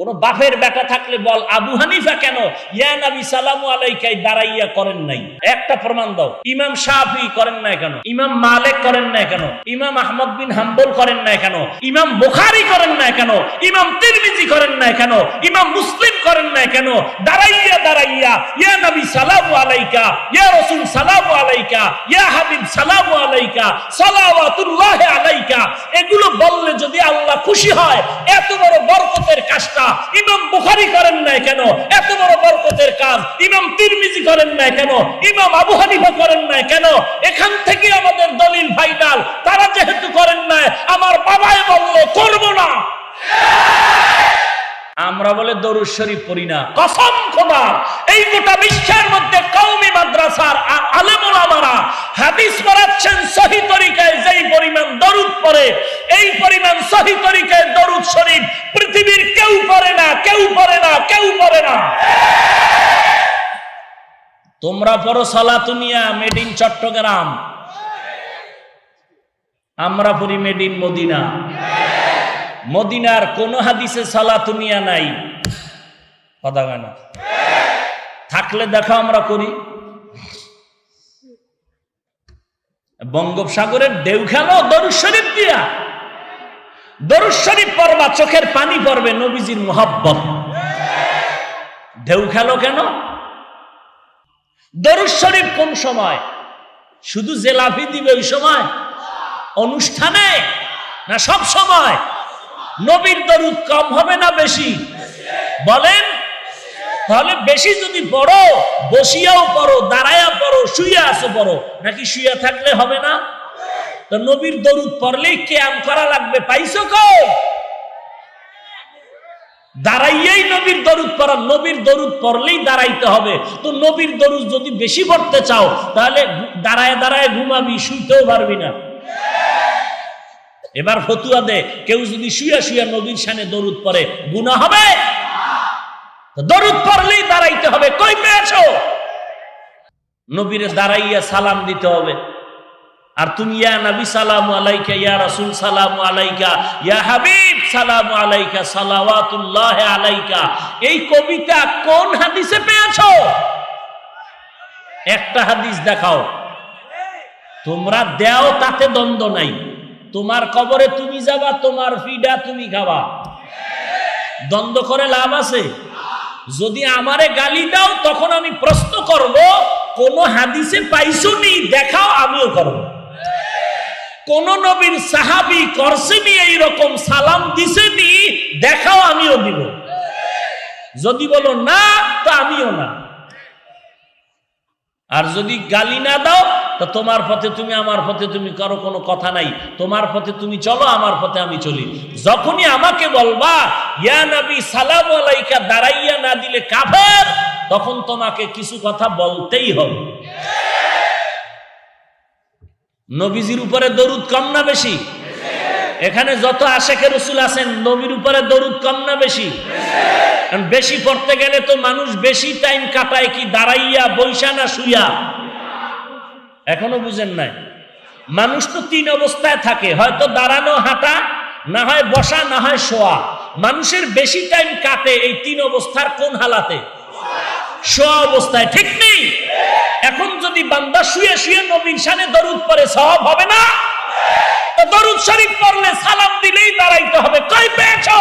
কোন বাপের বেটা থাকলে বল আবু হানিফা কেন ইয়া নবী সালামু আলাইকাই দাঁড়াইয়া করেন নাই? একটা প্রমাণ দাও। ইমাম শাফি করেন নাই কেন? ইমাম মালিক করেন নাই কেন? ইমাম আহমদ বিন হাম্বল করেন নাই কেন? ইমাম বুখারী করেন নাই কেন? ইমাম তিরমিজি করেন নাই কেন? ইমাম মুসলিম করেন নাই কেন? দাঁড়াইয়া দাঁড়াইয়া ইয়া নবী সালামু আলাইকা, ইয়া রাসূল সালামু আলাইকা, ইয়া হাবিব সালামু আলাইকা, সালাওয়াতুল্লাহ আলাইকা, এগুলো বললে যদি আল্লাহ খুশি হয়, এত বড় বরকতের কাজটা ইমাম বুখারী করেন নাই কেন? এত বড় বরকতের কাজ ইমাম তিরমিজি করেন নাই কেন? ইমাম আবু হানিফা করেন নাই কেন? এখান থেকে আমাদের দলিল ফাইনাল, তারা যেহেতু করেন নাই, আমার বাবাই বললে করব না। আমরা বলে দরুদ শরীফ পড়ি না, কসম খোদার এই গোটা বিশ্বের মধ্যে কওমি মাদ্রাসার আলেম ওলামারা হাদিস পড়াচ্ছেন সহিহ তরিকায়, যেই পরিমাণ দরুদ পড়ে এই পরিমাণ সহিহ তরিকায় দরুদ শরীফ পৃথিবীর কেউ পড়ে না, কেউ পড়ে না, কেউ পড়ে না। তোমরা পড়ো সালাতুনিয়া মেড ইন চট্টগ্রাম, আমরা পড়ি মেড ইন মদিনা। মদিনার কোন হাদিসে সালাতুনিয়া নাই, কথা হয় না। থাকলে দেখো আমরা করি। বঙ্গোপসাগরের ঢেউ খেলো দরুদ শরীফ দিয়া। দরুদ শরীফ পড়বা, চোখের পানি পড়বে, নবীজির মুহাব্বত। ঢেউ খেলো কেন? দরুদ শরীফ কোন সময়? শুধু জেলাফি দিবে ওই সময় অনুষ্ঠানে, না সব সময়? নবীর দরুদ কম হবে না বেশি? বলেন। তাহলে বেশি যদি পড়ো, বসিয়াও পড়ো, দাঁড়ায়া পড়ো, শুইয়া আসো পড়ো, নাকি শুইয়া থাকলে হবে না? তো নবীর দরুদ পড়লেই কিয়াম করা লাগবে, পাইছো কই? দাঁড়াইয়াই নবীর দরুদ পড়া, নবীর দরুদ পড়লেই দাঁড়াইতে হবে। তো নবীর দরুদ যদি বেশি পড়তে চাও, তাহলে দাঁড়ায় দাঁড়ায় ঘুমাবি, শুইতেও পারবি না। এবার ফতুয়া দে, কেউ যদি শুয়া শুয়া নবীর শানে দরুদ পড়ে গুনাহ হবে? দরুদ পড়লেই দাঁড়াইতে হবে। কই পেয়েছো? নবীরে দাঁড়াইয়া সালাম দিতে হবে। আর তুমি ইয়া নবী সালামু আলাইকা, ইয়া রাসূল সালামু আলাইকা, ইয়া হাবিব সালামু আলাইকা, সালাওয়াতুল্লাহ আলাইকা, এই কবিতা কোন হাদিসে পেয়েছো? একটা হাদিস দেখাও। তোমরা দেও, তাতে দ্বন্দ্ব নাই। তোমার কবরে তুমি যাবা, তোমার ফিডা তুমি খাবা, দ্বন্দ্ব করে লাভ আছে? যদি আমারে গালি দাও, তখন আমি প্রশ্ন করব কোন হাদিসে পাইছো নি দেখাও, আমিও করব। কোন নবীর সাহাবী করছেনি এইরকম, সালাম দিছেনি দেখাও, আমিও দিব। যদি বলো না, তো আমিও না। আর যদি গালি না দাও, তো তোমার পথে তুমি, আমার পথে তুমি, কারো কোনো কথা নাই। তোমার পথে তুমি চলো, আমার পথে আমি চলি। যখনই আমাকে বলবা ইয়া নবী সালামু আলাইকা দাঁড়াইয়া না দিলে কাফের, তখন তোমাকে কিছু কথা বলতেই হবে। নবীজির উপরে দরুদ কম না বেশি? এখানে যত আশেকে রাসূল আছেন, নবীর উপরে দরুদ কম না বেশি? বেশি পড়তে গেলে তো মানুষ বেশি টাইম কাটায় কি দাঁড়াইয়া, বইসা না শুইয়া? এখনো বুঝেন নাই? মানুষ তো তিন অবস্থায় থাকে, হয়তো দাঁড়ানো, হাঁটা, না হয় বসা, না হয় শোয়া। মানুষের বেশি টাইম কাটে এই তিন অবস্থার কোন হালাতে? শোয়া অবস্থায়, ঠিক নেই? এখন যদি বান্দা শুয়ে শুয়ে নবীর শানে দরুদ পড়ে, সওয়াব হবে না? তো দরুদ শরীফ পড়লে সালাম দিলেই দাঁড়াইতে হবে। কই পেয়েছো?